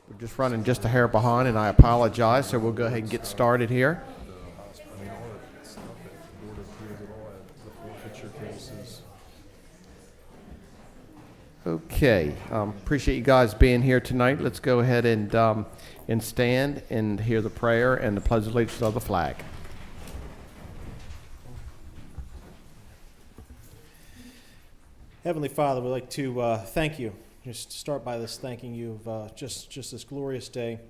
We're just running just a hair behind, and I apologize, so we'll go ahead and get started here. Okay, appreciate you guys being here tonight. Let's go ahead and stand and hear the prayer and the pledge of allegiance of the flag. Heavenly Father, we'd like to thank you. Just start by this thanking you of just this glorious day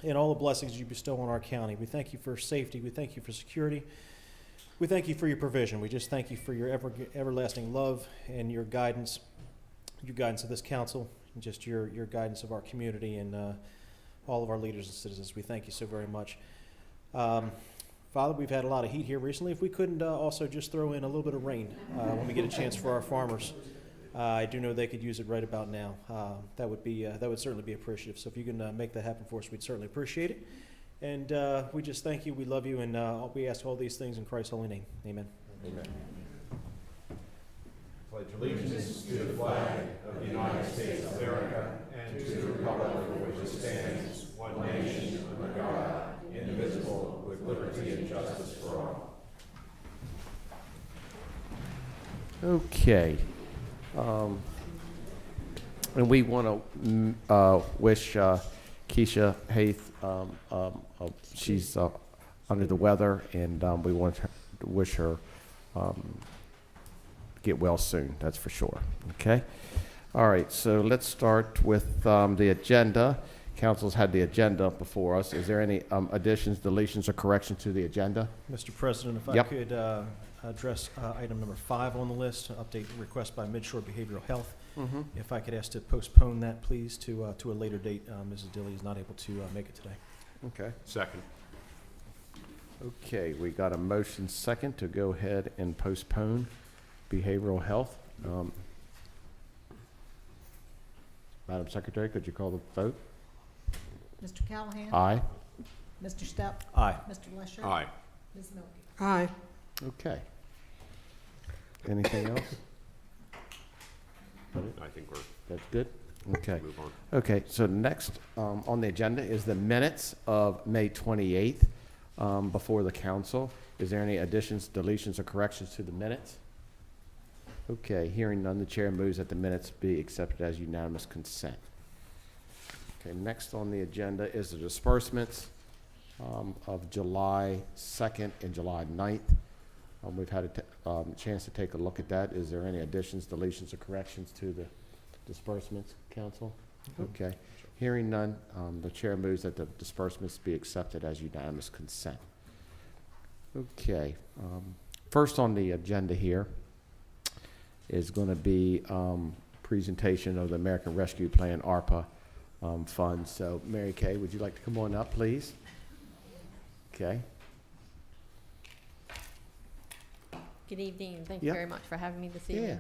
and all the blessings you bestow on our county. We thank you for safety. We thank you for security. We thank you for your provision. We just thank you for your everlasting love and your guidance of this council, and just your guidance of our community and all of our leaders and citizens. We thank you so very much. Father, we've had a lot of heat here recently. If we couldn't also just throw in a little bit of rain when we get a chance for our farmers, I do know they could use it right about now. That would certainly be appreciative. So if you can make that happen for us, we'd certainly appreciate it. And we just thank you. We love you, and we ask all these things in Christ's holy name. Amen. Amen. Pledge allegiance to the flag of the United States of America and to the republic for which it stands, one nation, under God, indivisible, with liberty and justice for all. Okay. And we want to wish Keisha Haith, she's under the weather, and we want to wish her get well soon, that's for sure. Okay. All right, so let's start with the agenda. Council's had the agenda before us. Is there any additions, deletions, or corrections to the agenda? Mr. President, if I could address item number 5 on the list, update request by Midshore Behavioral Health. Mm-hmm. If I could ask to postpone that, please, to a later date. Mrs. Dilley is not able to make it today. Okay. Second. Okay, we got a motion second to go ahead and postpone behavioral health. Madam Secretary, could you call the vote? Mr. Callahan? Aye. Mr. Stepp? Aye. Mr. Lesher? Aye. Ms. Milky? Aye. Okay. Anything else? I think we're That's good? Okay. move on. Okay, so next on the agenda is the minutes of May 28th before the council. Is there any additions, deletions, or corrections to the minutes? Okay, hearing none, the chair moves that the minutes be accepted as unanimous consent. Okay, next on the agenda is the disbursements of July 2nd and July 9th. We've had a chance to take a look at that. Is there any additions, deletions, or corrections to the disbursements, council? Okay, hearing none, the chair moves that the disbursements be accepted as unanimous consent. Okay, first on the agenda here is going to be presentation of the American Rescue Plan ARPA funds. So Mary Kay, would you like to come on up, please? Okay. Good evening, and thank you very much for having me this evening. Yeah.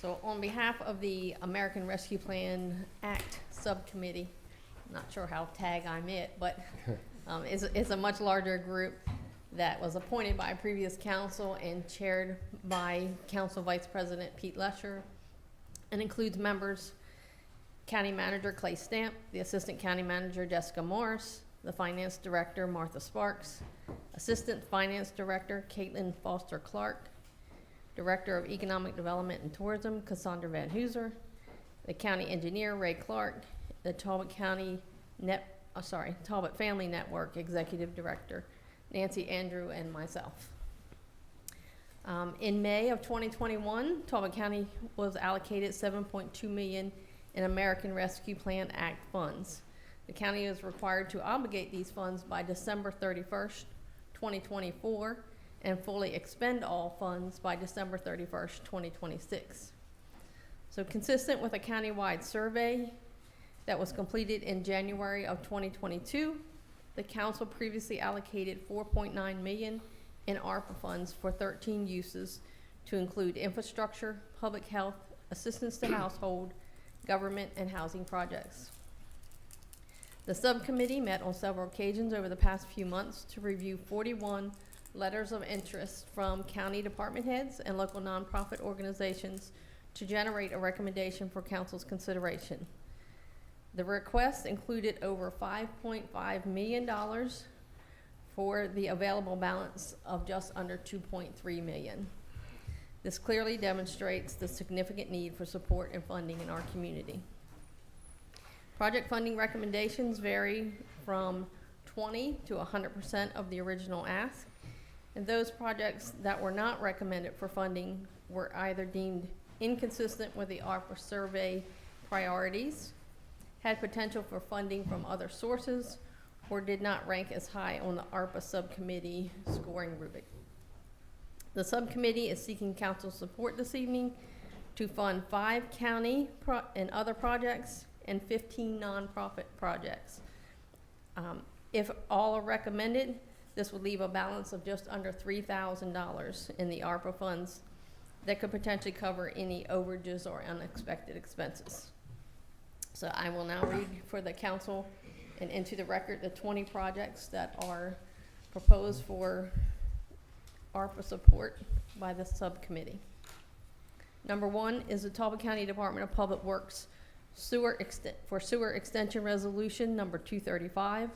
So on behalf of the American Rescue Plan Act Subcommittee, I'm not sure how tag I'm it, but it's a much larger group that was appointed by a previous council and chaired by Council Vice President Pete Lesher, and includes members County Manager Clay Stamp, the Assistant County Manager Jessica Morris, the Finance Director Martha Sparks, Assistant Finance Director Caitlin Foster Clark, Director of Economic Development and Tourism Cassandra Van Hooser, the County Engineer Ray Clark, the Talbot Talbot Family Network Executive Director Nancy Andrew, and myself. In May of 2021, Talbot County was allocated $7.2 million in American Rescue Plan Act funds. The county is required to obligate these funds by December 31st, 2024, and fully expend all funds by December 31st, 2026. So consistent with a countywide survey that was completed in January of 2022, the council previously allocated $4.9 million in ARPA funds for 13 uses to include infrastructure, public health, assistance to household, government, and housing projects. The subcommittee met on several occasions over the past few months to review 41 letters of interest from county department heads and local nonprofit organizations to generate a recommendation for council's consideration. The request included over $5.5 million for the available balance of just under $2.3 million. This clearly demonstrates the significant need for support and funding in our community. Project funding recommendations vary from 20 to 100% of the original ask, and those projects that were not recommended for funding were either deemed inconsistent with the ARPA survey priorities, had potential for funding from other sources, or did not rank as high on the ARPA subcommittee scoring rubric. The subcommittee is seeking council support this evening to fund 5 county and other projects and 15 nonprofit projects. If all are recommended, this would leave a balance of just under $3,000 in the ARPA funds that could potentially cover any overages or unexpected expenses. So I will now read for the council and into the record the 20 projects that are proposed for ARPA support by the subcommittee. Number 1 is the Talbot County Department of Public Works sewer extension resolution number 235,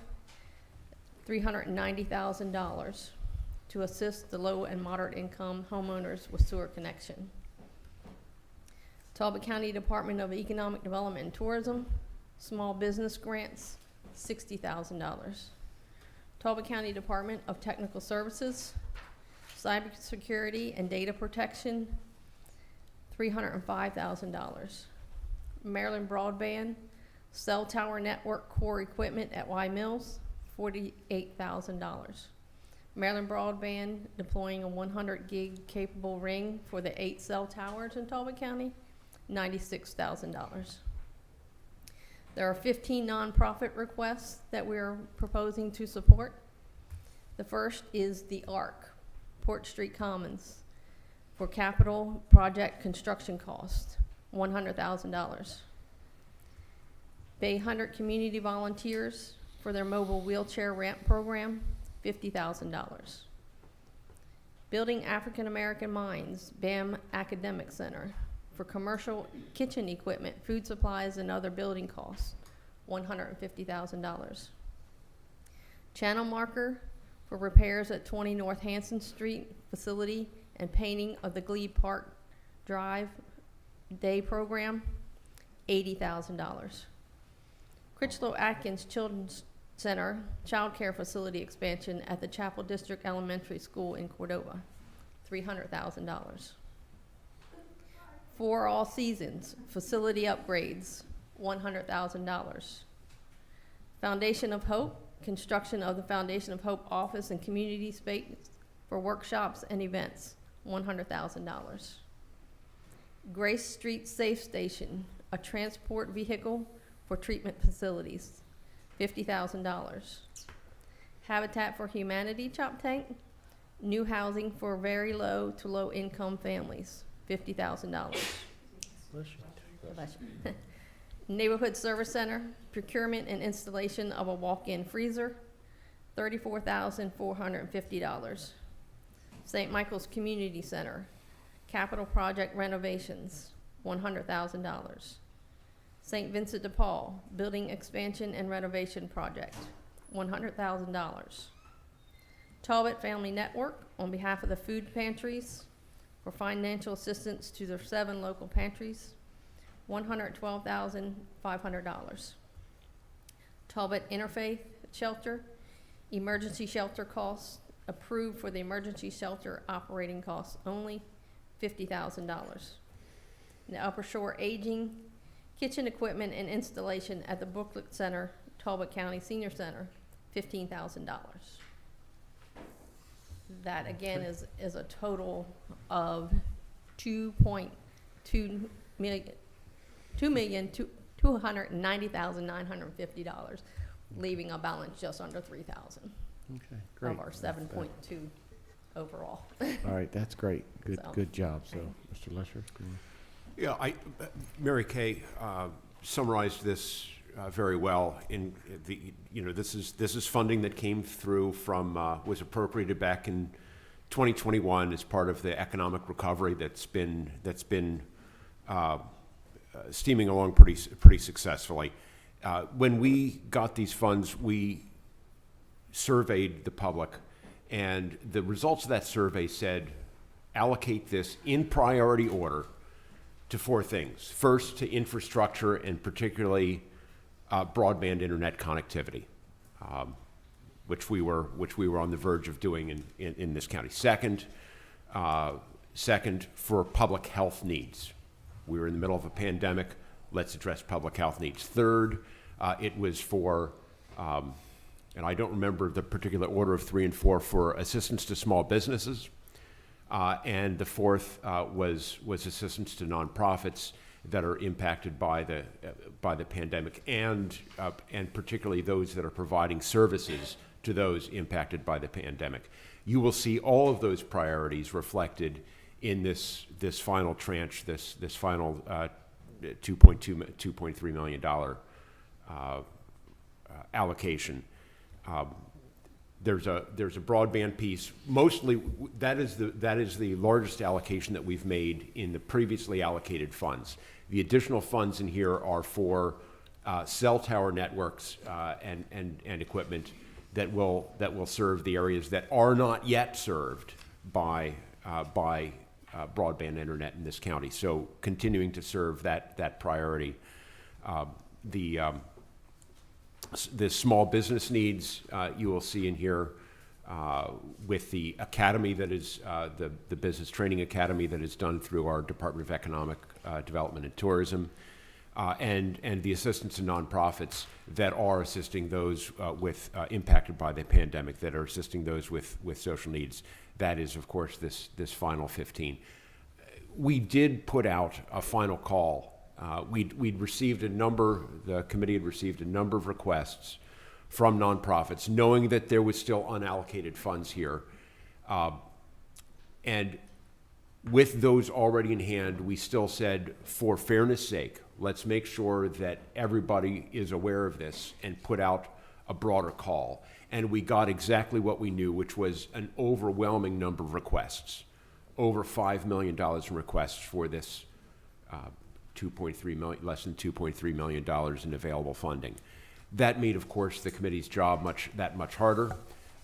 $390,000 to assist the low and moderate income homeowners with sewer connection. Talbot County Department of Economic Development and Tourism, small business grants, $60,000. Talbot County Department of Technical Services, cybersecurity and data protection, $305,000. Maryland Broadband, cell tower network core equipment at Y Mills, $48,000. Maryland Broadband deploying a 100 gig capable ring for the 8 cell towers in Talbot County, $96,000. There are 15 nonprofit requests that we're proposing to support. The first is the ARC, Port Street Commons, for capital project construction cost, $100,000. Bay 100 Community Volunteers for their mobile wheelchair ramp program, $50,000. Building African American Minds, BAM Academic Center, for commercial kitchen equipment, food supplies, and other building costs, $150,000. Channel marker for repairs at 20 North Hanson Street facility and painting of the Glebe Park Drive Day program, $80,000. Critchlow Atkins Children's Center child care facility expansion at the Chapel District Elementary School in Cordova, $300,000. For All Seasons facility upgrades, $100,000. Foundation of Hope, construction of the Foundation of Hope office and community space for workshops and events, $100,000. Grace Street Safe Station, a transport vehicle for treatment facilities, $50,000. Habitat for Humanity Chop Tank, new housing for very low to low income families, $50,000. Neighborhood Service Center, procurement and installation of a walk-in freezer, $34,450. St. Michael's Community Center, capital project renovations, $100,000. St. Vincent de Paul, building expansion and renovation project, $100,000. Talbot Family Network, on behalf of the food pantries, for financial assistance to their 7 local pantries, $112,500. Talbot Interfaith Shelter, emergency shelter costs approved for the emergency shelter operating costs only, $50,000. The Upper Shore Aging, kitchen equipment and installation at the Booklet Center, Talbot County Senior Center, $15,000. That again is a total of $2,290,950, leaving a balance just under $3,000 Okay, great. of our 7.2 overall. All right, that's great. Good, So, good job. So, Mr. Lesher? Yeah, Mary Kay summarized this very well. In the, this is funding that came through from was appropriated back in 2021 as part of the economic recovery that's been steaming along pretty successfully. When we got these funds, we surveyed the public, and the results of that survey said allocate this in priority order to four things. First, to infrastructure, and particularly broadband internet connectivity, which we were on the verge of doing in this county. Second, for public health needs. We were in the middle of a pandemic. Let's address public health needs. Third, it was for, and I don't remember the particular order of 3 and 4, for assistance to small businesses. And the fourth was assistance to nonprofits that are impacted by the pandemic, and particularly those that are providing services to those impacted by the pandemic. You will see all of those priorities reflected in this final tranche, this final $2.3 million allocation. There's a broadband piece. Mostly, that is the largest allocation that we've made in the previously allocated funds. The additional funds in here are for cell tower networks and equipment that will serve the areas that are not yet served by broadband internet in this county. So continuing to serve that priority. The small business needs you will see in here with the academy that is the business training academy that is done through our Department of Economic Development and Tourism, and the assistance to nonprofits that are assisting those with impacted by the pandemic, that are assisting those with social needs. That is, of course, this final 15. We did put out a final call. We'd received the committee had received a number of requests from nonprofits, knowing that there was still unallocated funds here. And with those already in hand, we still said, for fairness sake, let's make sure that everybody is aware of this and put out a broader call. And we got exactly what we knew, which was an overwhelming number of requests, over $5 million in requests for this less than $2.3 million in available funding. That made, of course, the committee's job that much harder.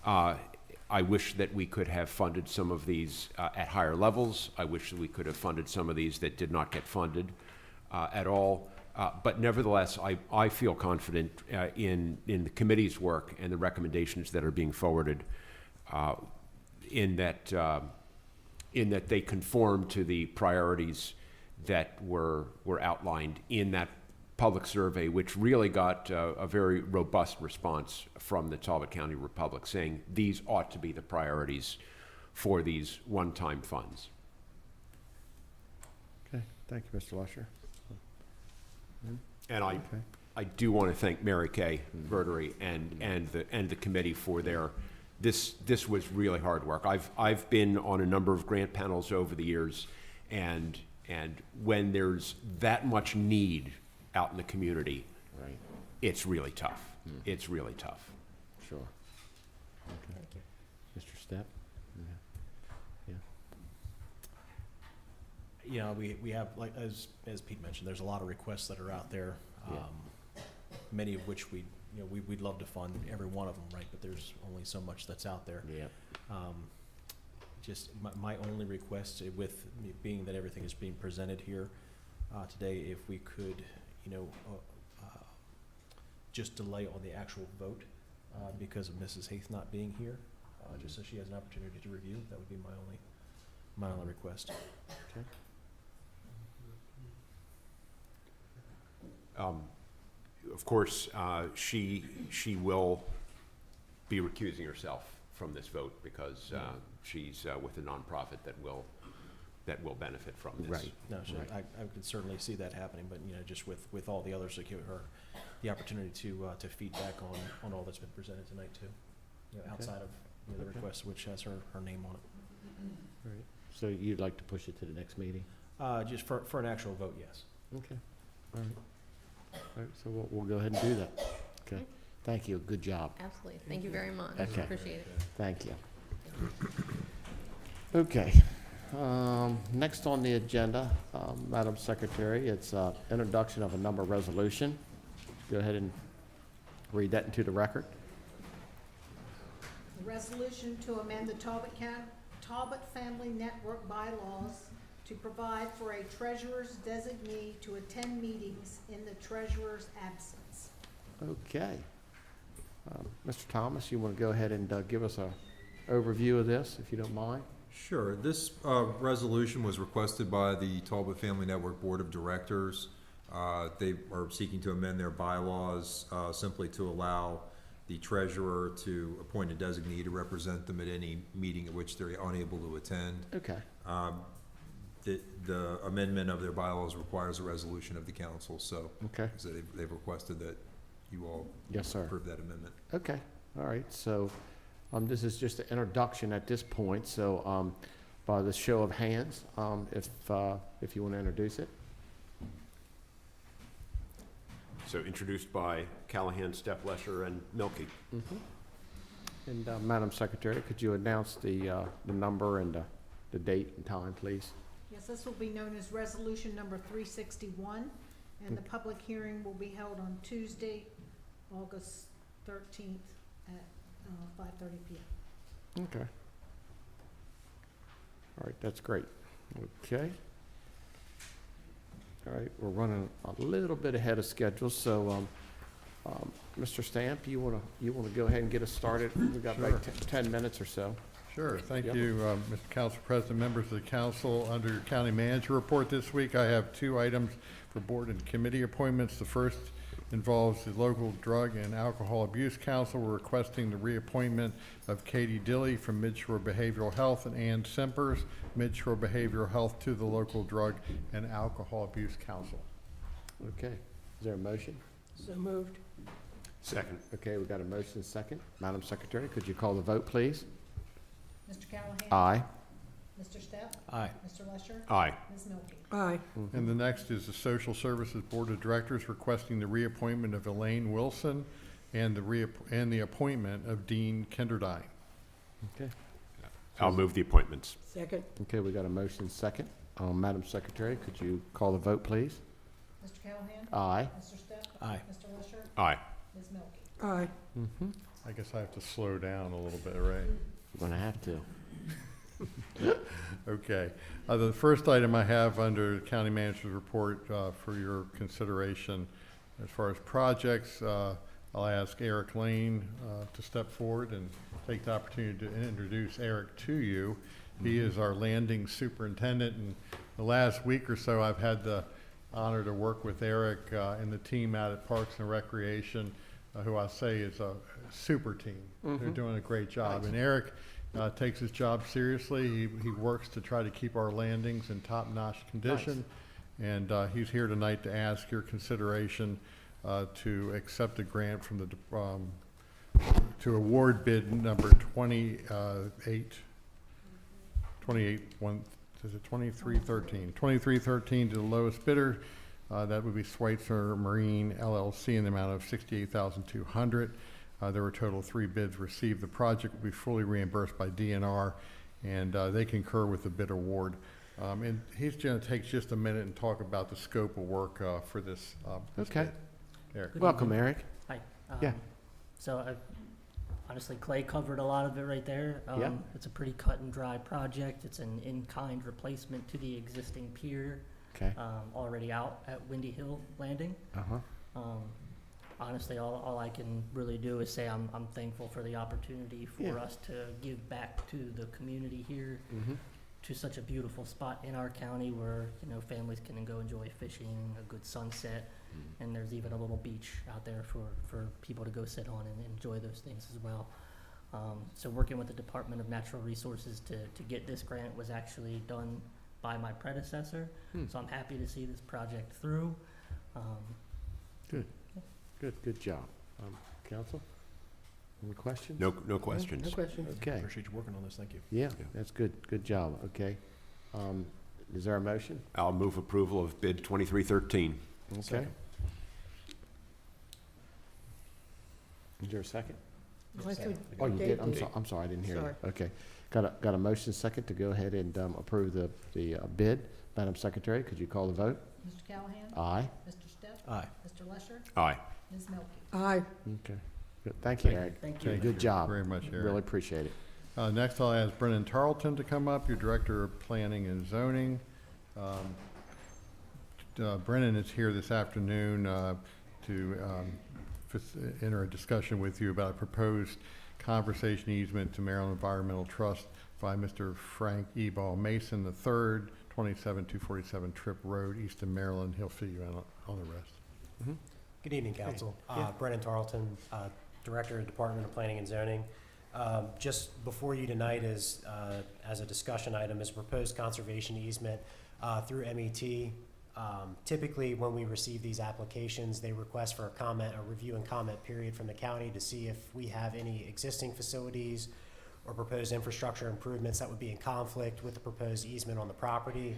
I wish that we could have funded some of these at higher levels. I wish that we could have funded some of these that did not get funded at all. But nevertheless, I feel confident in the committee's work and the recommendations that are being forwarded in that they conform to the priorities that were outlined in that public survey, which really got a very robust response from the Talbot County Republic, saying these ought to be the priorities for these one-time funds. Okay, thank you, Mr. Lusher. And I do want to thank Mary Kay, Verdery, and the committee for their. This was really hard work. I've been on a number of grant panels over the years, and when there's that much need out in the community, Right. it's really tough. It's really tough. Sure. Okay. Thank you. Mr. Stepp? You know, we have, like, as Pete mentioned, there's a lot of requests that are out there, many of which we'd love to fund every one of them, right? But there's only so much that's out there. Yeah. Just my only request, with being that everything is being presented here today, if we could, just delay on the actual vote because of Mrs. Haith not being here, just so she has an opportunity to review. That would be my only request. Okay. Of course, she will be recusing herself from this vote because she's with a nonprofit that will benefit from this. Right. No, I could certainly see that happening, but just with all the others, like, her the opportunity to feedback on all that's been presented tonight too, outside of the Okay. request which has her name on it. Right. So you'd like to push it to the next meeting? Just for an actual vote, yes. Okay. All right. All right, so we'll go ahead and do that. Okay. Thank you. Good job. Absolutely. Thank you very much. Okay. Appreciate it. Thank you. Okay. Next on the agenda, Madam Secretary, it's introduction of a number resolution. go ahead and read that into the record. A resolution to amend the Talbot Family Network bylaws to provide for a treasurer's designee to attend meetings in the treasurer's absence. Okay. Mr. Thomas, you want to go ahead and give us a overview of this, if you don't mind? Sure. This resolution was requested by the Talbot Family Network Board of Directors. They are seeking to amend their bylaws simply to allow the treasurer to appoint a designee to represent them at any meeting at which they're unable to attend. Okay. The amendment of their bylaws requires a resolution of the council, so Okay. they've requested that you all Yes, sir. approve that amendment. Okay. All right. So this is just an introduction at this point. So by the show of hands, if you want to introduce it. So introduced by Callahan, Steplesher, and Milky. And Madam Secretary, could you announce the number and the date and time, please? Yes, this will be known as Resolution Number 361, and the public hearing will be held on Tuesday, August 13th at 5:30 p.m. Okay. All right, that's great. Okay. All right, we're running a little bit ahead of schedule, so Mr. Stamp, you wanna go ahead and get us started? We've got like 10 minutes or so. Sure. Thank Yep. you, Mr. Council President, members of the council. Under your county manager report this week, I have 2 items for board and committee appointments. The first involves the local drug and alcohol abuse council. We're requesting the reappointment of Katie Dilley from Midshore Behavioral Health and Ann Sempers, Midshore Behavioral Health, to the local drug and alcohol abuse council. Okay, is there a motion? So moved. Second. Okay, we've got a motion second. Madam Secretary, could you call the vote, please? Mr. Callahan? Aye. Mr. Stepp? Aye. Mr. Lesher? Aye. Ms. Milky? Aye. And the next is the Social Services Board of Directors requesting the reappointment of Elaine Wilson and the appointment of Dean Kenderdine. Okay. I'll move the appointments. Second. Okay, we got a motion second. Madam Secretary, could you call the vote, please? Mr. Callahan? Aye. Mr. Stepp? Aye. Mr. Lesher? Aye. Ms. Milky? Aye. I guess I have to slow down a little bit, right? We're gonna have to. Okay. The first item I have under County Manager's Report for your consideration, as far as projects, I'll ask Eric Lane to step forward and take the opportunity to introduce Eric to you. He is our landing superintendent, and the last week or so, I've had the honor to work with Eric and the team out at Parks and Recreation, who I say is a super team. They're doing a great job. And Eric takes his job seriously. He works to try to keep our landings in top-notch condition. And he's here tonight to ask your consideration to accept a grant from the, to award bid number 2313 to the lowest bidder. That would be Schweitzer Marine LLC in the amount of $68,200. There were a total of 3 bids received. The project will be fully reimbursed by DNR, and they concur with the bid award. And he's going to take just a minute and talk about the scope of work for this. Okay. bid. Eric. Good Welcome, evening. Eric. Hi. Yeah. So honestly, Clay covered a lot of it right there. Yeah. It's a pretty cut and dry project. It's an in-kind replacement to the existing pier Okay. already out at Windy Hill Landing. Uh-huh. Honestly, all I can really do is say I'm thankful for the opportunity for Yeah. us to give back to the community here, to such a beautiful spot in our county where, you know, families can go enjoy fishing, a good sunset, and there's even a little beach out there for people to go sit on and enjoy those things as well. So working with the Department of Natural Resources to get this grant was actually done by my predecessor, so I'm happy to see this project through. Good job. Council? Any questions? No questions. No questions. Okay. Appreciate you working on this. Thank you. Yeah, that's good. Good job. Okay. Is there a motion? I'll move approval of bid 2313. Okay. Second. Is there a second? I thought Oh, you did? Dave I'm sorry, I didn't hear you. Sorry. Okay. Got a motion second to go ahead and approve the bid. Madam Secretary, could you call the vote? Mr. Callahan? Aye. Mr. Stepp? Aye. Mr. Lesher? Aye. Ms. Milky? Aye. Okay, good. Thank you, Eric. Thank you. Good job. Very much, Eric. Really appreciate it. Next, I'll ask Brennan Tarleton to come up, your Director of Planning and Zoning. Brennan is here this afternoon to enter a discussion with you about a proposed conversation easement to Maryland Environmental Trust by Mr. Frank Ebal Mason III, 27247 Tripp Road, Easton, Maryland. He'll fill you in on the rest. Good evening, Council. Brennan Tarleton, Director of Department of Planning and Zoning. Just before you tonight is, as a discussion item, is a proposed conservation easement through MET. Typically, when we receive these applications, they request for a review and comment period from the county to see if we have any existing facilities or proposed infrastructure improvements that would be in conflict with the proposed easement on the property.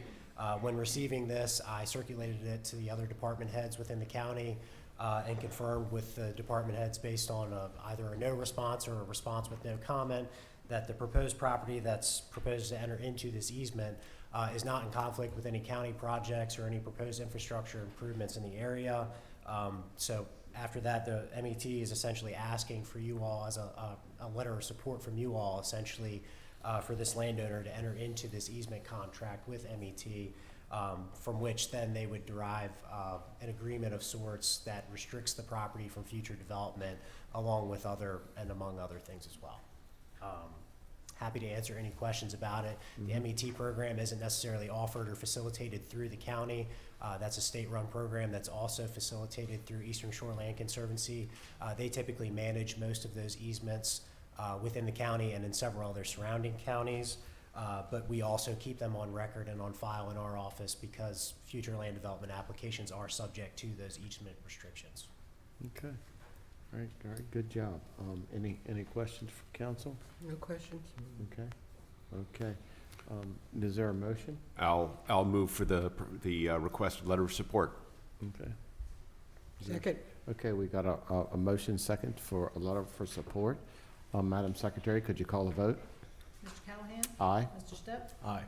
When receiving this, I circulated it to the other department heads within the county and confirmed with the department heads based on either a no response or a response with no comment that the proposed property that's proposed to enter into this easement is not in conflict with any county projects or any proposed infrastructure improvements in the area. So after that, the MET is essentially asking for you all as a letter of support from you all essentially for this landowner to enter into this easement contract with MET, from which then they would derive an agreement of sorts that restricts the property from future development along with among other things as well. Happy to answer any questions about it. The MET program isn't necessarily offered or facilitated through the county. That's a state-run program that's also facilitated through Eastern Shore Land Conservancy. They typically manage most of those easements within the county and in several other surrounding counties. But we also keep them on record and on file in our office because future land development applications are subject to those easement restrictions. Okay. All right, good job. Any questions for council? No questions? Okay. Is there a motion? I'll move for the requested letter of support. Okay. Second. Okay, we got a motion second for a letter for support. Madam Secretary, could you call the vote? Mr. Callahan? Aye. Mr. Step? Aye.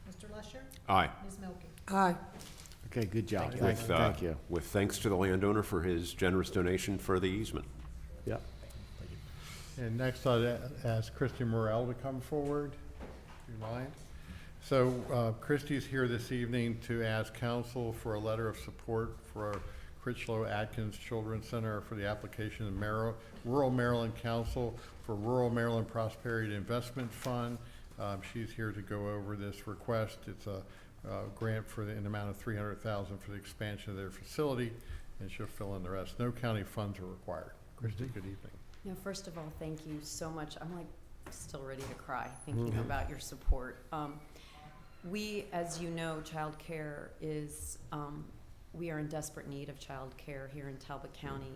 Mr. Lesher? Aye. Ms. Milky? Aye. Okay, good job. With, Thank you. With thanks to the landowner for his generous donation for the easement. Yep. And next, I'd ask Christy Morrell to come forward, if you mind. So Christy's here this evening to ask council for a letter of support for our Critchlow Atkins Children's Center for the application of Rural Maryland Council for Rural Maryland Prosperity Investment Fund. She's here to go over this request. It's a grant in the amount of $300,000 for the expansion of their facility, and she'll fill in the rest. No county funds are required. Christy, good evening. No, first of all, thank you so much. I'm like still ready to cry thinking about your support. We, as you know, child care is, we are in desperate need of child care here in Talbot County.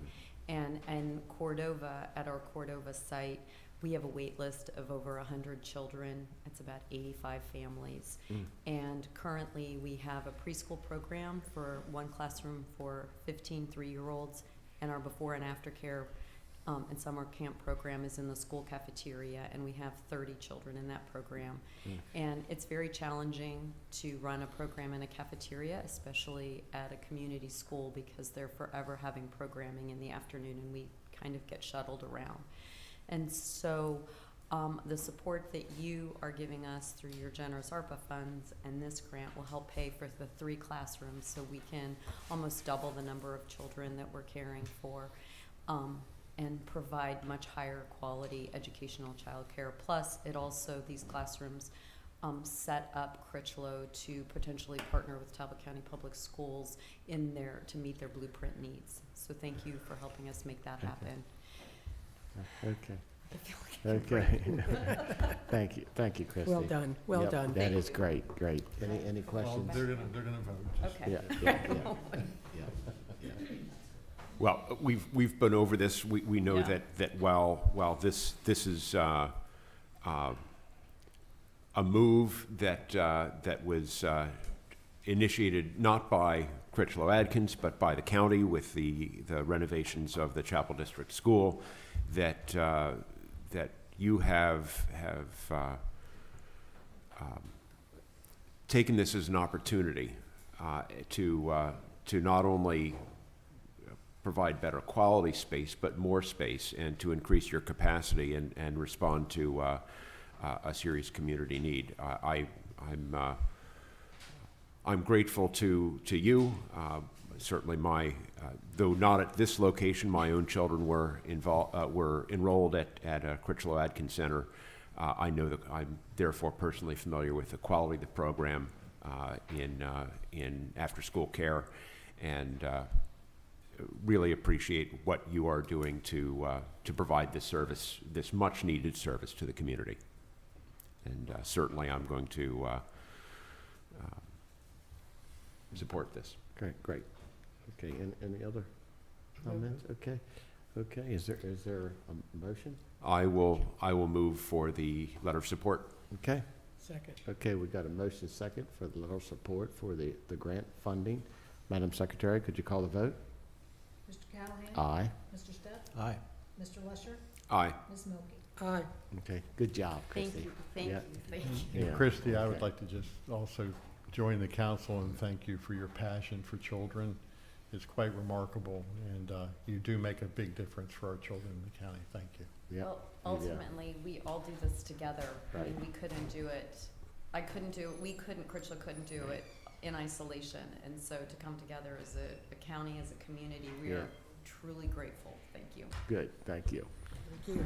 And Cordova, at our Cordova site, we have a wait list of over 100 children. It's about 85 families. And currently we have a preschool program for one classroom for 15 3-year-olds, and our before and after care and summer camp program is in the school cafeteria, and we have 30 children in that program. And it's very challenging to run a program in a cafeteria, especially at a community school, because they're forever having programming in the afternoon and we kind of get shuttled around. And so the support that you are giving us through your generous ARPA funds and this grant will help pay for the 3 classrooms, so we can almost double the number of children that we're caring for and provide much higher quality educational child care. Plus, it also, these classrooms set up Critchlow to potentially partner with Talbot County Public Schools to meet their blueprint needs. So thank you for helping us make that happen. Okay. I feel like I'm Thank you, Christy. Well done, well Yep, done. That is great. Any Well, questions? they're gonna vote. Okay. Yeah. Well, we've been over this. We know Yeah. that while this is a move that was initiated not by Critchlow Adkins but by the county with the renovations of the Chapel District School, that you have taken this as an opportunity to not only provide better quality space, but more space, and to increase your capacity and respond to a serious community need. I'm grateful to you. Certainly, though not at this location, my own children were enrolled at Critchlow Adkins Center. I know that I'm therefore personally familiar with the quality of the program in after-school care, and really appreciate what you are doing to provide this service, this much-needed service to the community. And certainly, I'm going to support this. Great, great. Okay, any other comments? Okay, okay, is there a motion? I will move for the letter of support. Okay, Second. okay, we got a motion second for the letter of support for the grant funding. Madam Secretary, could you call the vote? Mr. Callahan? Aye. Mr. Step? Aye. Mr. Lusher? Aye. Ms. Milky? Aye. Okay, good job, Thank Christie. you, thank Yeah. you, thank you. And Yeah. Christie, I would Okay. like to just also join the council and thank you for your passion for children. It's quite remarkable, and you do make a big difference for our children in the county. Thank you. Yeah. Well, Yeah. ultimately, we all do this together. I mean, Right. we couldn't do it, Critchlow couldn't do it in isolation. And so to come together as a county, as a community, we Yeah. are truly grateful. Thank you. Good, thank you. Thank you.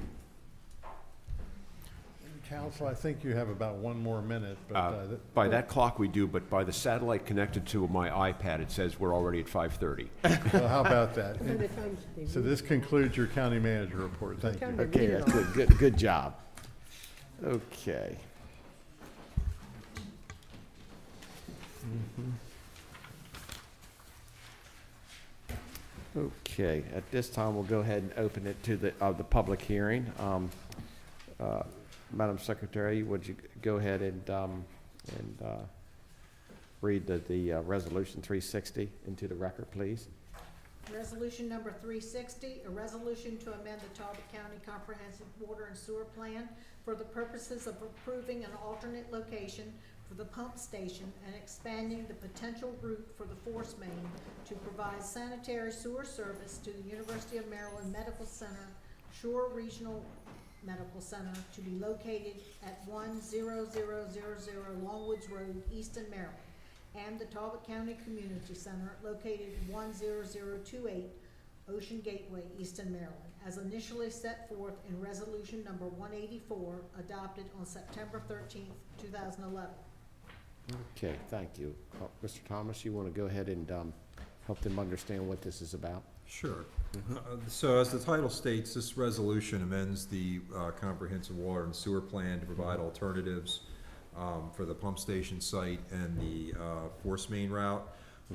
Council, I think you have about one more minute, but By that clock we do, but by the satellite connected to my iPad, it says we're already at 5:30. well, how about that? How many times did So we- this concludes your county manager report. Thank you. County- Okay, read it that's all. good job. Okay. Okay, at this time, we'll go ahead and open it to the public hearing. Madam Secretary, would you go ahead and read the resolution 360 into the record, please? Resolution number 360, a resolution to amend the Talbot County Comprehensive Water and Sewer Plan for the purposes of approving an alternate location for the pump station and expanding the potential route for the force main to provide sanitary sewer service to the University of Maryland Medical Center, Shore Regional Medical Center, to be located at 10000 Longwoods Road, Easton, Maryland, and the Talbot County Community Center, located 10028 Ocean Gateway, Easton, Maryland, as initially set forth in resolution number 184, adopted on September 13th, 2011. Okay, thank you. Mr. Thomas, you want to go ahead and help them understand what this is about? Sure. So as the title states, this resolution amends the comprehensive water and sewer plan to provide alternatives for the pump station site and the force main route.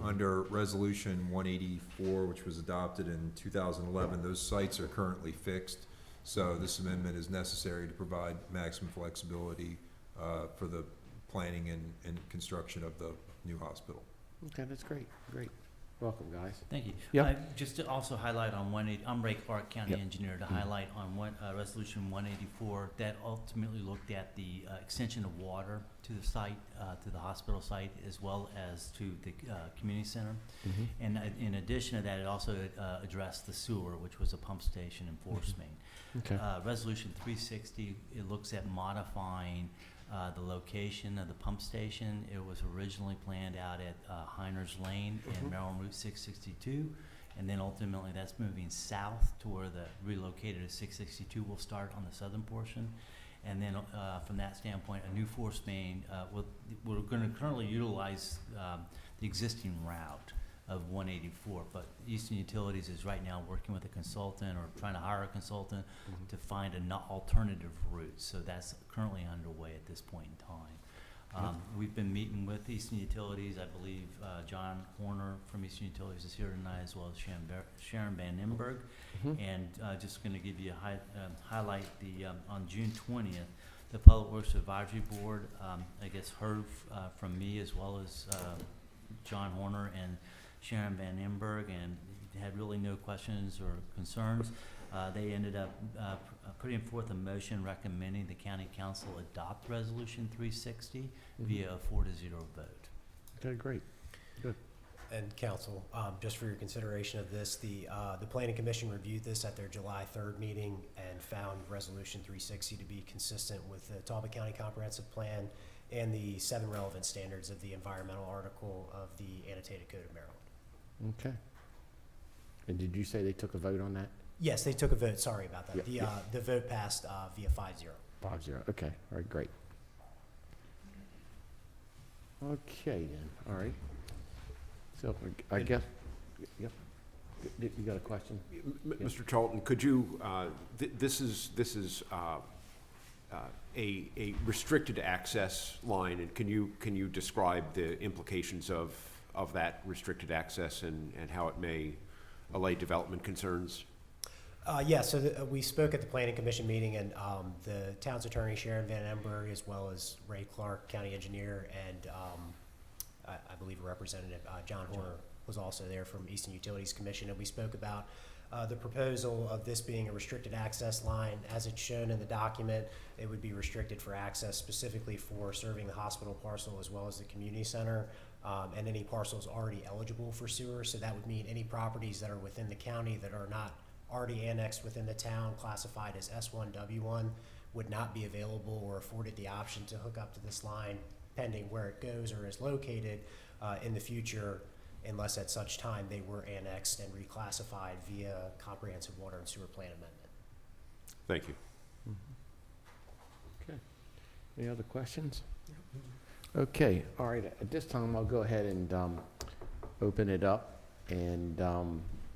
Under Resolution 184, which was adopted in 2011, those sites are currently fixed. So this amendment is necessary to provide maximum flexibility for the planning and construction of the new hospital. Okay, that's great, great. Welcome, guys. Thank you. Yep. Just to also highlight on 180, I'm Ray Clark, County Yep. Engineer, to highlight on Resolution 184, that ultimately looked at the extension of water to the site, to the hospital site, as well as to the community center. And in addition to that, it also addressed the sewer, which was a pump station and force main. Okay. Resolution 360, it looks at modifying the location of the pump station. It was originally planned out at Heiner's Lane in Maryland Route 662, and then ultimately that's moving south to where the relocated to 662 will start on the southern portion. And then from that standpoint, a new force main, we're going to currently utilize the existing route of 184, but Eastern Utilities is right now working with a consultant or trying to hire a consultant to find an alternative route. So that's currently underway at this point in time. We've been meeting with Eastern Utilities. I believe John Horner from Eastern Utilities is here tonight, as well as Sharon Van Nimberg. And just going to give you a highlight on June 20th, the Public Works Advisory Board, I guess, heard from me as well as John Horner and Sharon Van Nimberg, and had really no questions or concerns. They ended up putting forth a motion recommending the county council adopt resolution 360 via a 4-0 vote. Okay, great. Good. And council, just for your consideration of this, the planning commission reviewed this at their July 3rd meeting and found resolution 360 to be consistent with the Talbot County Comprehensive Plan and the 7 relevant standards of the environmental article of the Annotated Code of Maryland. Okay. And did you say they took a vote on that? Yes, they took a vote, sorry about that. Yeah, The vote passed via 5-0. 5-0, okay, all right, great. Okay then, all right. So I guess, yep, you got a question? Mr. Charlton, could you, this is a restricted access line, and can you describe the implications of that restricted access and how it may allay development concerns? Yeah, so we spoke at the Planning Commission meeting, and the town's attorney, Sharon Van Embury, as well as Ray Clark, county engineer, and I believe a representative, John Horner, was also there from Eastern Utilities Commission, and we spoke about the proposal of this being a restricted access line. As it's shown in the document, it would be restricted for access specifically for serving the hospital parcel as well as the community center, and any parcels already eligible for sewer. So that would mean any properties that are within the county that are not already annexed within the town, classified as S1, W1, would not be available or afforded the option to hook up to this line pending where it goes or is located in the future, unless at such time they were annexed and reclassified via comprehensive water and sewer plan amendment. Thank you. Okay. Any other questions? Okay, all right, at this time, I'll go ahead and open it up, and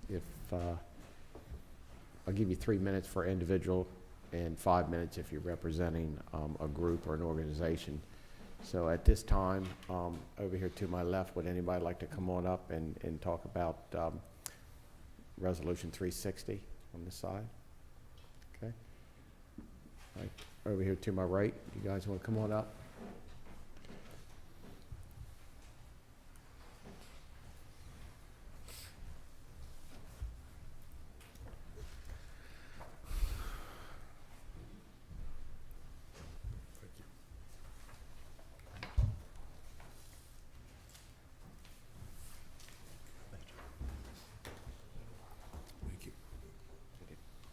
if I'll give you 3 minutes for individual and 5 minutes if you're representing a group or an organization. So at this time, over here to my left, would anybody like to come on up and talk about Resolution 360 on this side? Okay. All right. Over here to my right, you guys want to come on up?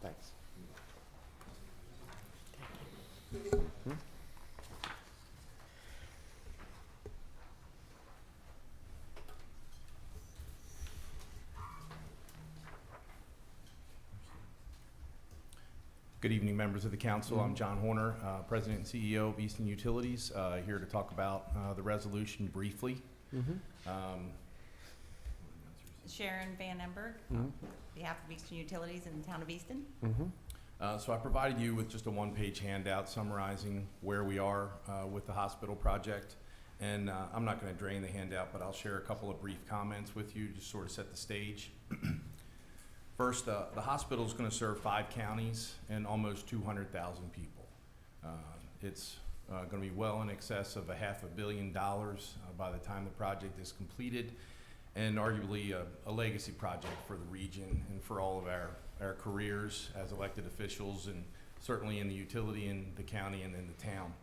Thanks. Good evening, members of the council. I'm John Horner, President and CEO of Eastern Utilities, here to talk about the resolution briefly. Sharon Van Emberg, Mhm. behalf of Eastern Utilities in the town of Easton. So I provided you with just a one-page handout summarizing where we are with the hospital project. And I'm not going to drain the handout, but I'll share a couple of brief comments with you, just sort of set the stage. First, the hospital is going to serve 5 counties and almost 200,000 people. It's going to be well in excess of $500 million by the time the project is completed, and arguably a legacy project for the region and for all of our careers as elected officials, and certainly in the utility in the county and in the town.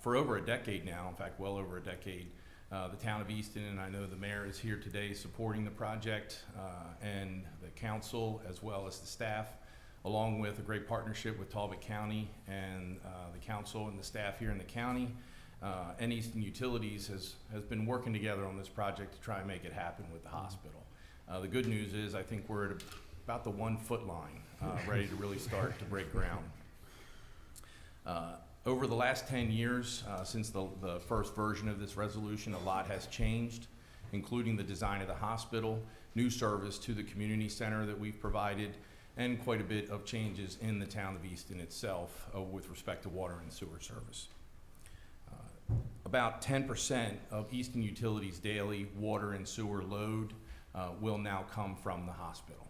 For over a decade now, in fact, well over a decade, the town of Easton, and I know the mayor is here today supporting the project, and the council as well as the staff, along with a great partnership with Talbot County and the council and the staff here in the county, and Eastern Utilities has been working together on this project to try and make it happen with the hospital. The good news is I think we're at about the 1 foot line, ready to really start to break ground. Over the last 10 years, since the first version of this resolution, a lot has changed, including the design of the hospital, new service to the community center that we've provided, and quite a bit of changes in the town of Easton itself with respect to water and sewer service. About 10% of Eastern Utilities' daily water and sewer load will now come from the hospital.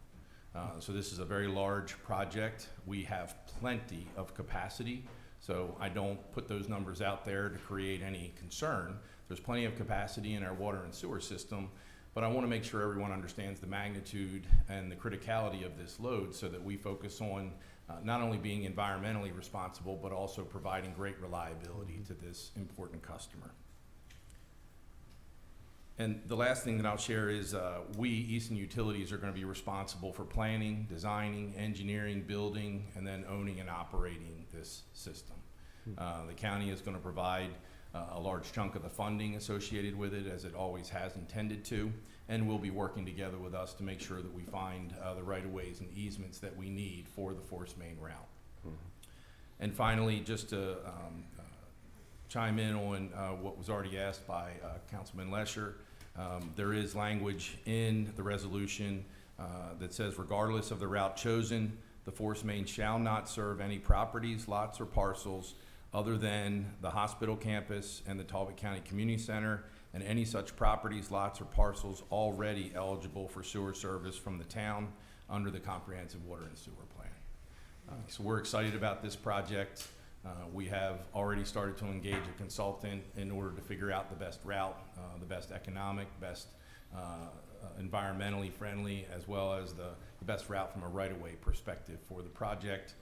So this is a very large project. We have plenty of capacity. So I don't put those numbers out there to create any concern. There's plenty of capacity in our water and sewer system, but I want to make sure everyone understands the magnitude and the criticality of this load so that we focus on not only being environmentally responsible, but also providing great reliability to this important customer. And the last thing that I'll share is we, Easton Utilities, are going to be responsible for planning, designing, engineering, building, and then owning and operating this system. The county is going to provide a large chunk of the funding associated with it, as it always has intended to, and we'll be working together with us to make sure that we find the right-of-ways and easements that we need for the force main route. And finally, just to chime in on what was already asked by Councilman Lesher, there is language in the resolution that says, regardless of the route chosen, the force main shall not serve any properties, lots, or parcels other than the hospital campus and the Talbot County Community Center, and any such properties, lots, or parcels already eligible for sewer service from the town under the Comprehensive Water and Sewer Plan. So we're excited about this project. We have already started to engage a consultant in order to figure out the best route, the best economic, best environmentally friendly, as well as the best route from a right-of-way perspective for the project.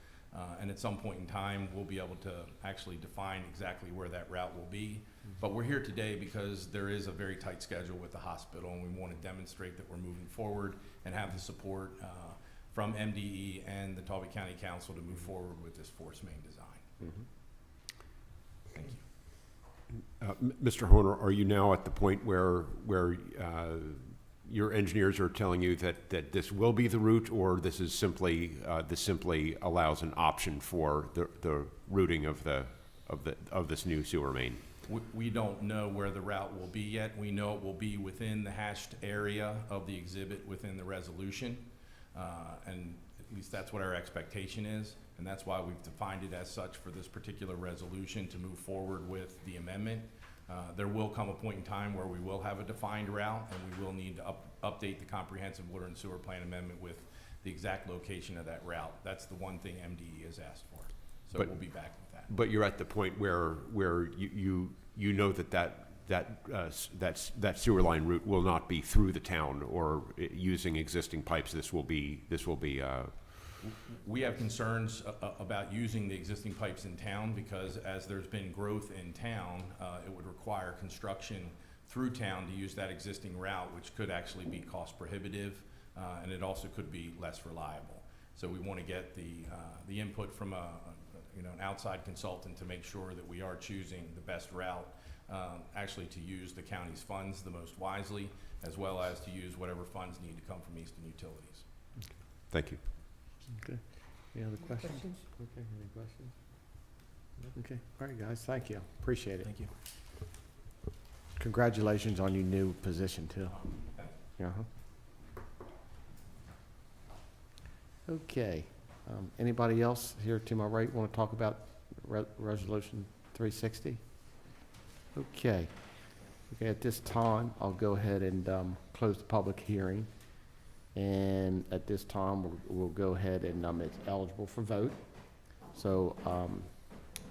And at some point in time, we'll be able to actually define exactly where that route will be. But we're here today because there is a very tight schedule with the hospital, and we want to demonstrate that we're moving forward and have the support from MDE and the Talbot County Council to move forward with this force main design. Thank you. Mr. Horner, are you now at the point where your engineers are telling you that this will be the route, or this is simply this simply allows an option for the routing of this new sewer main? We don't know where the route will be yet. We know it will be within the hashed area of the exhibit within the resolution, and at least that's what our expectation is, and that's why we've defined it as such for this particular resolution to move forward with the amendment. There will come a point in time where we will have a defined route, and we will need to update the Comprehensive Water and Sewer Plan amendment with the exact location of that route. That's the one thing MDE has asked for, so we'll be back with that. But you're at the point where you know that sewer line route will not be through the town or using existing pipes. This will be. We have concerns about using the existing pipes in town because as there's been growth in town, it would require construction through town to use that existing route, which could actually be cost prohibitive, and it also could be less reliable. So we want to get the input from an outside consultant to make sure that we are choosing the best route, actually to use the county's funds the most wisely, as well as to use whatever funds need to come from Easton Utilities. Thank you. Okay. Any other questions? Okay, any questions? Okay, all right, guys, thank you. Appreciate it. Thank you. Congratulations on your new position, too. Okay. Anybody else here to my right want to talk about Resolution 360? Okay. At this time, I'll go ahead and close the public hearing. And at this time, we'll go ahead and it's eligible for vote. So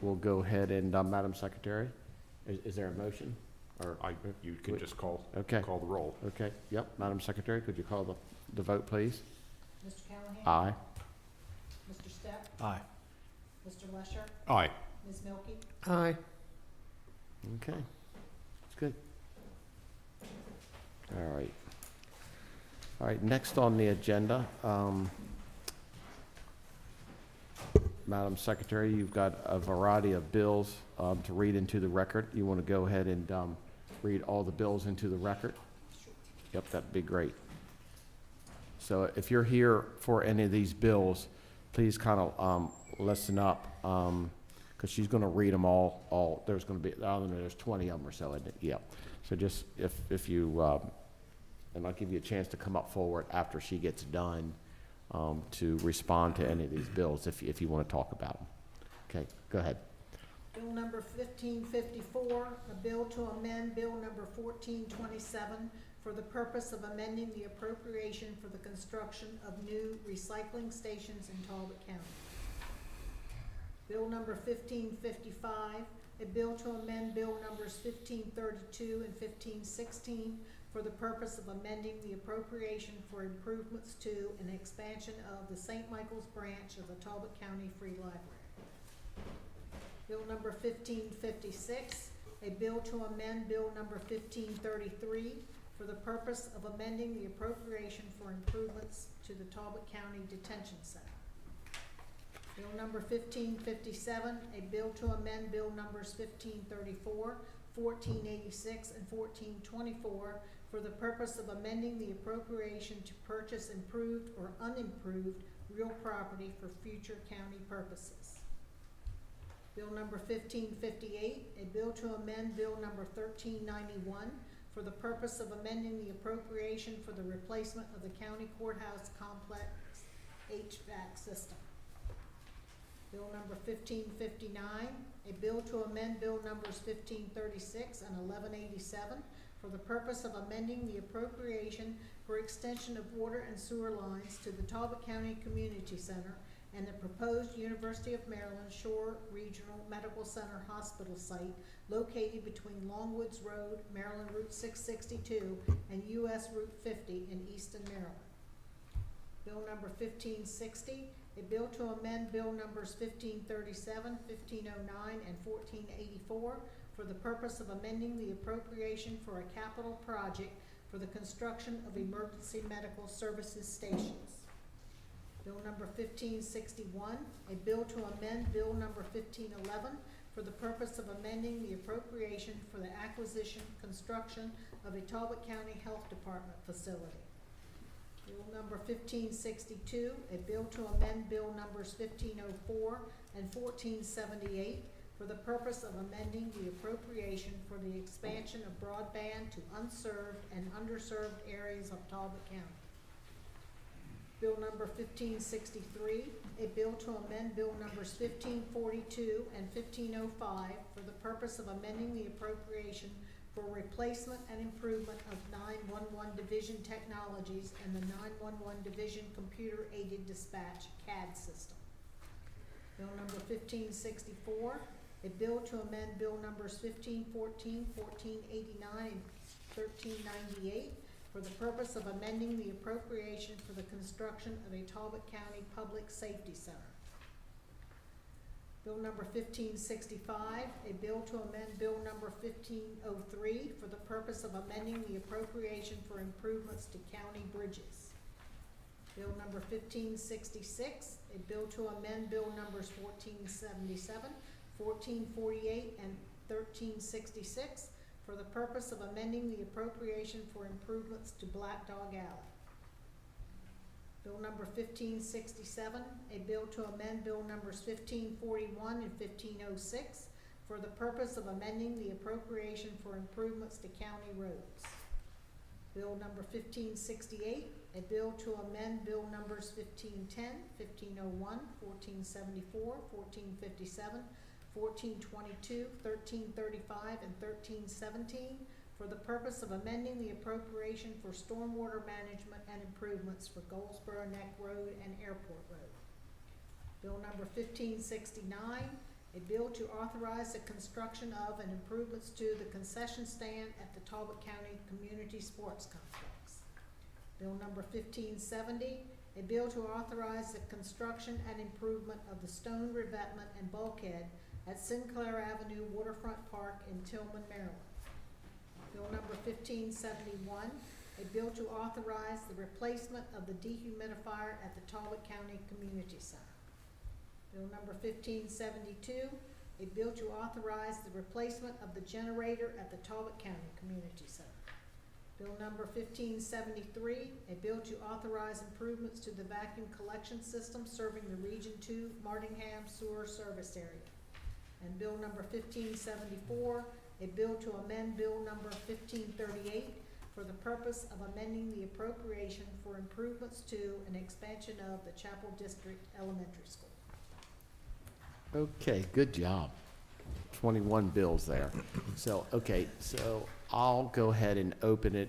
we'll go ahead and, Madam Secretary, is there a motion? Or you can just call the roll. Okay, yep. Madam Secretary, could you call the vote, please? Mr. Callahan? Aye. Mr. Stepp? Aye. Mr. Lesher? Aye. Ms. Milky? Aye. Okay, that's good. All right. All right, next on the agenda, Madam Secretary, you've got a variety of bills to read into the record. You want to go ahead and read all the bills into the record? Yep, that'd be great. So if you're here for any of these bills, please kind of listen up, because she's going to read them all. There's going to be, I don't know, there's 20 of them or so, isn't it? Yeah. So just if you, and I'll give you a chance to come up forward after she gets done to respond to any of these bills if you want to talk about them. Okay, go ahead. Bill number 1554, a bill to amend bill number 1427 for the purpose of amending the appropriation for the construction of new recycling stations in Talbot County. Bill number 1555, a bill to amend bill numbers 1532 and 1516 for the purpose of amending the appropriation for improvements to an expansion of the St. Michael's branch of the Talbot County Free Library. Bill number 1556, a bill to amend bill number 1533 for the purpose of amending the appropriation for improvements to the Talbot County Detention Center. Bill number 1557, a bill to amend bill numbers 1534, 1486, and 1424 for the purpose of amending the appropriation to purchase improved or unimproved real property for future county purposes. Bill number 1558, a bill to amend bill number 1391 for the purpose of amending the appropriation for the replacement of the county courthouse complex HVAC system. Bill number 1559, a bill to amend bill numbers 1536 and 1187 for the purpose of amending the appropriation for extension of water and sewer lines to the Talbot County Community Center and the proposed University of Maryland Shore Regional Medical Center hospital site located between Longwoods Road, Maryland Route 662, and US Route 50 in Easton, Maryland. Bill number 1560, a bill to amend bill numbers 1537, 1509, and 1484 for the purpose of amending the appropriation for a capital project for the construction of emergency medical services stations. Bill number 1561, a bill to amend bill number 1511 for the purpose of amending the appropriation for the acquisition, construction of a Talbot County Health Department facility. Bill number 1562, a bill to amend bill numbers 1504 and 1478 for the purpose of amending the appropriation for the expansion of broadband to unserved and underserved areas of Talbot County. Bill number 1563, a bill to amend bill numbers 1542 and 1505 for the purpose of amending the appropriation for replacement and improvement of 911 Division technologies and the 911 Division Computer Aided Dispatch CAD system. Bill number 1564, a bill to amend bill numbers 1514, 1489, and 1398 for the purpose of amending the appropriation for the construction of a Talbot County Public Safety Center. Bill number 1565, a bill to amend bill number 1503 for the purpose of amending the appropriation for improvements to county bridges. Bill number 1566, a bill to amend bill numbers 1477, 1448, and 1366 for the purpose of amending the appropriation for improvements to Black Dog Alley. Bill number 1567, a bill to amend bill numbers 1541 and 1506 for the purpose of amending the appropriation for improvements to county roads. Bill number 1568, a bill to amend bill numbers 1510, 1501, 1474, 1457, 1422, 1335, and 1317 for the purpose of amending the appropriation for stormwater management and improvements for Goldsboro Neck Road and Airport Road. Bill number 1569, a bill to authorize the construction of and improvements to the concession stand at the Talbot County Community Sports Complex. Bill number 1570, a bill to authorize the construction and improvement of the stone revetment and bulkhead at Sinclair Avenue Waterfront Park in Tillman, Maryland. Bill number 1571, a bill to authorize the replacement of the dehumidifier at the Talbot County Community Center. Bill number 1572, a bill to authorize the replacement of the generator at the Talbot County Community Center. Bill number 1573, a bill to authorize improvements to the vacuum collection system serving the Region 2 Martingham Sewer Service Area. And bill number 1574, a bill to amend bill number 1538 for the purpose of amending the appropriation for improvements to an expansion of the Chapel District Elementary School. Okay, good job. 21 bills there. So, okay, so I'll go ahead and open it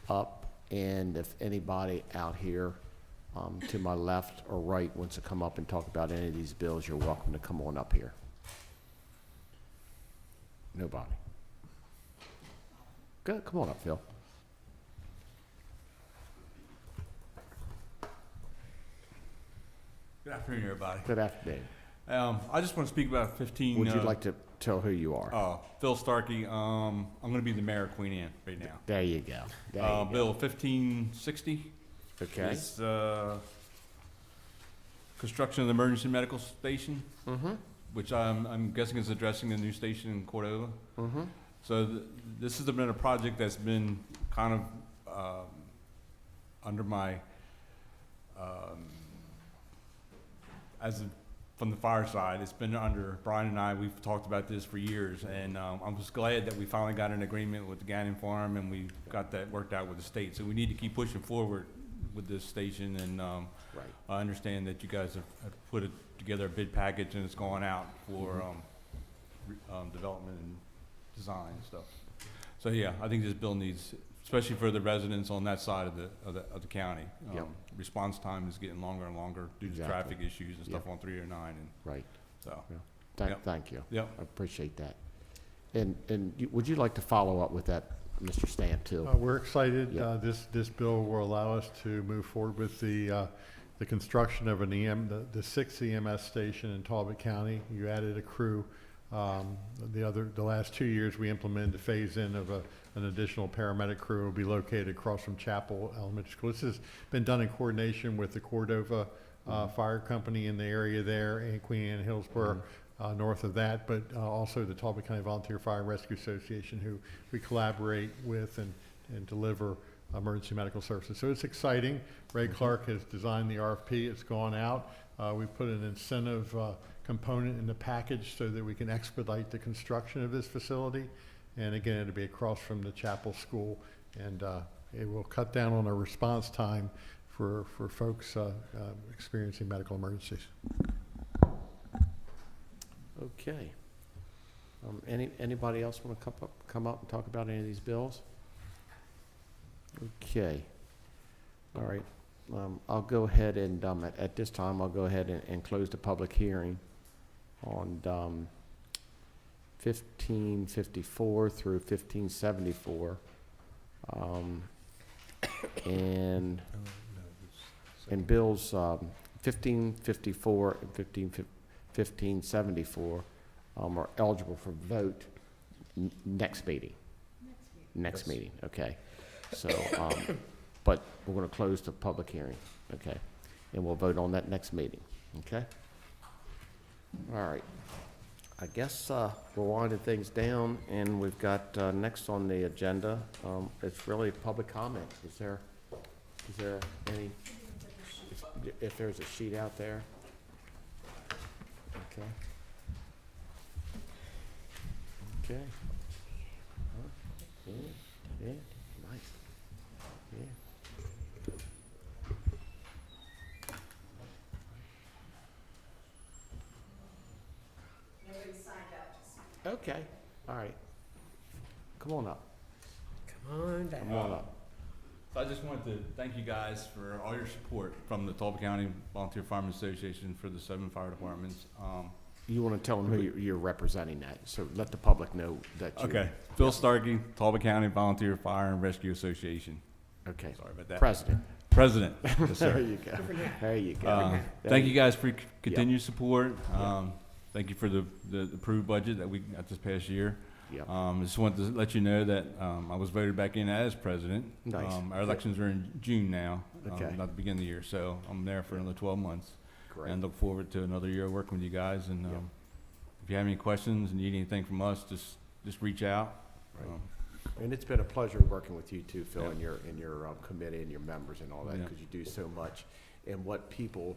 up, and if anybody out here to my left or right wants to come up and talk about any of these bills, you're welcome to come on up here. Nobody. Good, come on up, Phil. Good afternoon, everybody. Good afternoon. I just want to speak about 15. Would you like to tell who you are? Phil Starkey. I'm going to be the mayor of Queen Anne right now. There you go. There you go. Bill 1560. Okay. It's construction of the emergency medical station, which I'm guessing is addressing the new station in Cordova. So this has been a project that's been kind of under my from the fire side. It's been under Brian and I. We've talked about this for years, and I'm just glad that we finally got an agreement with the Gannon Farm, and we got that worked out with the state. So we need to keep pushing forward with this station, and I understand that you guys have put together a bid package, and it's going out for development and design and stuff. So yeah, I think this bill needs, especially for the residents on that side of the county. Response time is getting longer and longer due to traffic issues and stuff on 309. And right. So. Thank you. Yep. I appreciate that. And would you like to follow up with that, Mr. Stamp, too? We're excited. Yep. This bill will allow us to move forward with the construction of the sixth EMS station in Talbot County. You added a crew. The last 2 years we implemented the phase-in of an additional paramedic crew will be located across from Chapel Elementary School. This has been done in coordination with the Cordova Fire Company in the area there, and Queen Anne Hillsborough north of that, but also the Talbot County Volunteer Fire and Rescue Association, who we collaborate with and deliver emergency medical services. So it's exciting. Ray Clark has designed the RFP. It's gone out. We put an incentive component in the package so that we can expedite the construction of this facility. And again, it'll be across from the Chapel School, and it will cut down on our response time for folks experiencing medical emergencies. Okay. Anybody else want to come up and talk about any of these bills? Okay. All right. I'll go ahead and at this time I'll go ahead and close the public hearing on 1554 through 1574, and bills 1554 and 1574 are eligible for vote next meeting. Next meeting, okay. So, but we're going to close the public hearing, okay, and we'll vote on that next meeting, okay. All right. I guess we're winding things down, and we've got next on the agenda, it's really public comment. Is there any, if there's a sheet out there? Okay. Okay. Yeah, nice. Yeah. Okay, all right. Come on up. Come on down. Come on up. So I just wanted to thank you guys for all your support from the Talbot County Volunteer Firemen Association for the 7 fire departments. You want to tell them who you're representing that, so let the public know that you. Okay. Phil Starkey, Talbot County Volunteer Fire and Rescue Association. Okay. Sorry about that. President. President. Yes, sir. There you go. There you go. Thank you guys for your continued support. Thank you for the approved budget that we got this past year. Yep. I just wanted to let you know that I was voted back in as president. Nice. Our elections are in June now, Okay. not the beginning of the year, so I'm there for another 12 months. Great. And look forward to another year working with you guys. And if you have any questions and need anything from us, just reach out. Right. And it's been a pleasure working with you too, Phil, and your committee and your members and all that, because you do so much. And what people,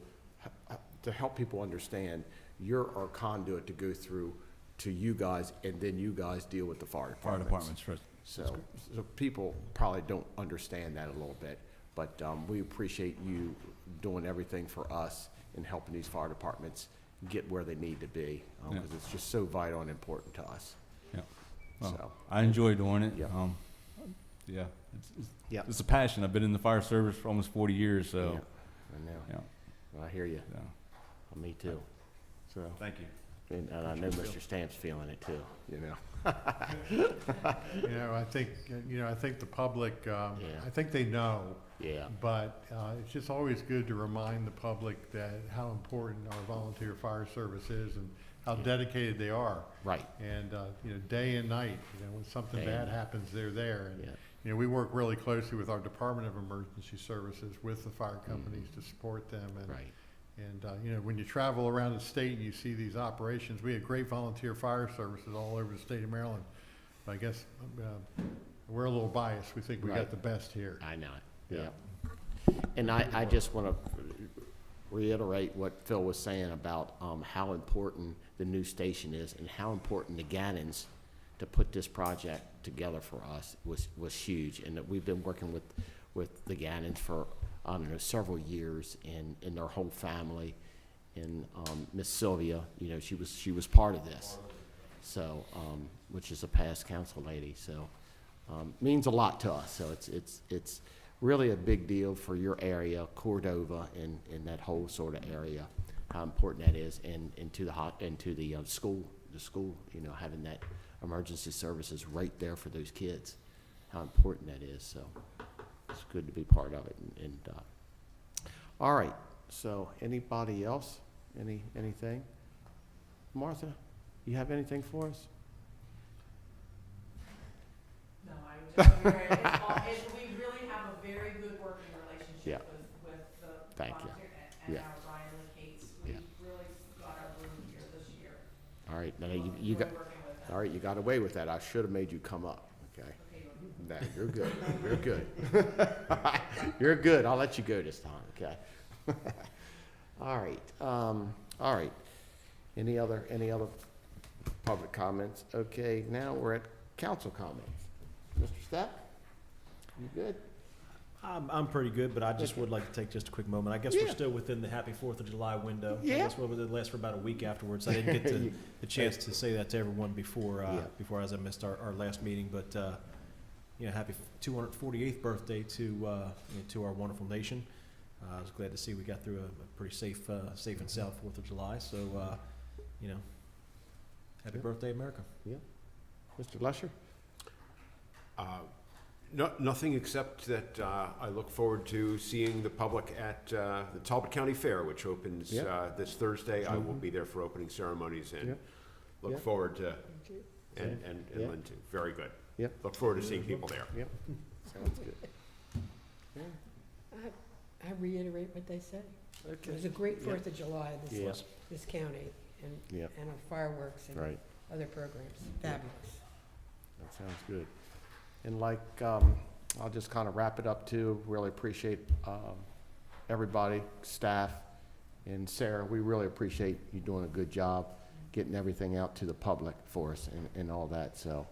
to help people understand, you're our conduit to go through to you guys, and then you guys deal with the fire departments. Right. So people probably don't understand that a little bit, but we appreciate you doing everything for us and helping these fire departments get where they need to be, because it's just so vital and important to us. Yeah. Well, So I enjoy doing it. Yeah. It's a passion. I've been in the fire service for almost 40 years, so. I know. Yeah. Well, I hear you. Yeah. Me too. So Thank you. And I know Mr. Stamp's feeling it too, you know. I think the public, I think they know. Yeah. But it's just always good to remind the public that how important our volunteer fire service is and how dedicated they are. Right. And, day and night, when something Day bad and- happens, they're there. And, Yeah. we work really closely with our Department of Emergency Services, with the fire companies to support them. And, Right. and when you travel around the state and you see these operations, we have great volunteer fire services all over the state of Maryland. But I guess we're a little biased. We think we Right. got the best here. I know it, Yeah. yeah. And I just want to reiterate what Phil was saying about how important the new station is and how important the Gannons to put this project together for us was huge. And that we've been working with the Gannons for, I don't know, several years, and their whole family. And Miss Sylvia, she was part of this. So, which is a past council lady, so means a lot to us. So it's really a big deal for your area, Cordova, and that whole sort of area. How important that is, and to the school, having that emergency services right there for those kids. How important that is. So it's good to be part of it. And all right. So anybody else? Anything? Martha, you have anything for us? No, I was just we really have a very good working relationship with the Thank you. volunteer and Yeah. our Ryan and Kate's. We really got our room here this year. All right. Now Really you got. working with them. All right, you got away with that. I should have made you come up, okay? Okay. No, you're good. You're good. You're good. I'll let you go this time, okay? All right. All right. Any other public comments? Okay, now we're at council comments. Mr. Stepp, you good? I'm pretty good, but I just would like to take just a quick moment. I guess we're still within the happy 4th of July window. Yeah. I guess we'll last for about a week afterwards. I didn't get the chance to say that to everyone before, as I missed our last meeting. But, happy 248th birthday to our wonderful nation. I was glad to see we got through a pretty safe and sound 4th of July. So, happy birthday, America. Yeah. Mr. Lesher? Nothing except that I look forward to seeing the public at the Talbot County Fair, which opens this Thursday. I will be there for opening ceremonies and look forward to, and Lynn too. Very good. Yep. Look forward to seeing people there. Yep. Sounds good. I reiterate what they said. Okay. It was a great 4th of July, Yeah. this county, and our fireworks and Right. other programs. Fabulous. That sounds good. And I'll just kind of wrap it up too. Really appreciate everybody, staff, and Sarah. We really appreciate you doing a good job getting everything out to the public for us and all that. So,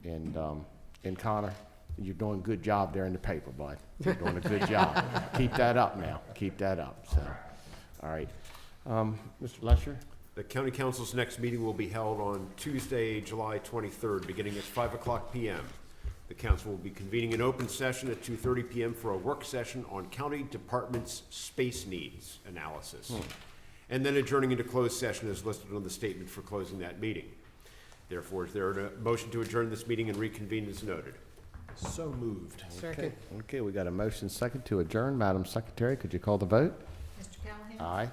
and Connor, you're doing a good job there in the paper, bud. You're doing a good job. Keep that up now. Keep that up. So, all right. Mr. Lesher? The County Council's next meeting will be held on Tuesday, July 23rd, beginning at 5:00 p.m. The council will be convening an open session at 2:30 p.m. for a work session on county departments' space needs analysis, and then adjourning into closed session as listed on the statement for closing that meeting. Therefore, is there a motion to adjourn this meeting and reconvene as noted? So moved. Second. Okay, we got a motion second to adjourn. Madam Secretary, could you call the vote? Mr. Callahan? Aye.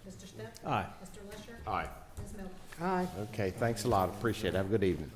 Mr. Stepp? Aye. Mr. Lesher? Aye. Ms. Miller? Aye. Okay, thanks a lot. Appreciate it. Have a good evening.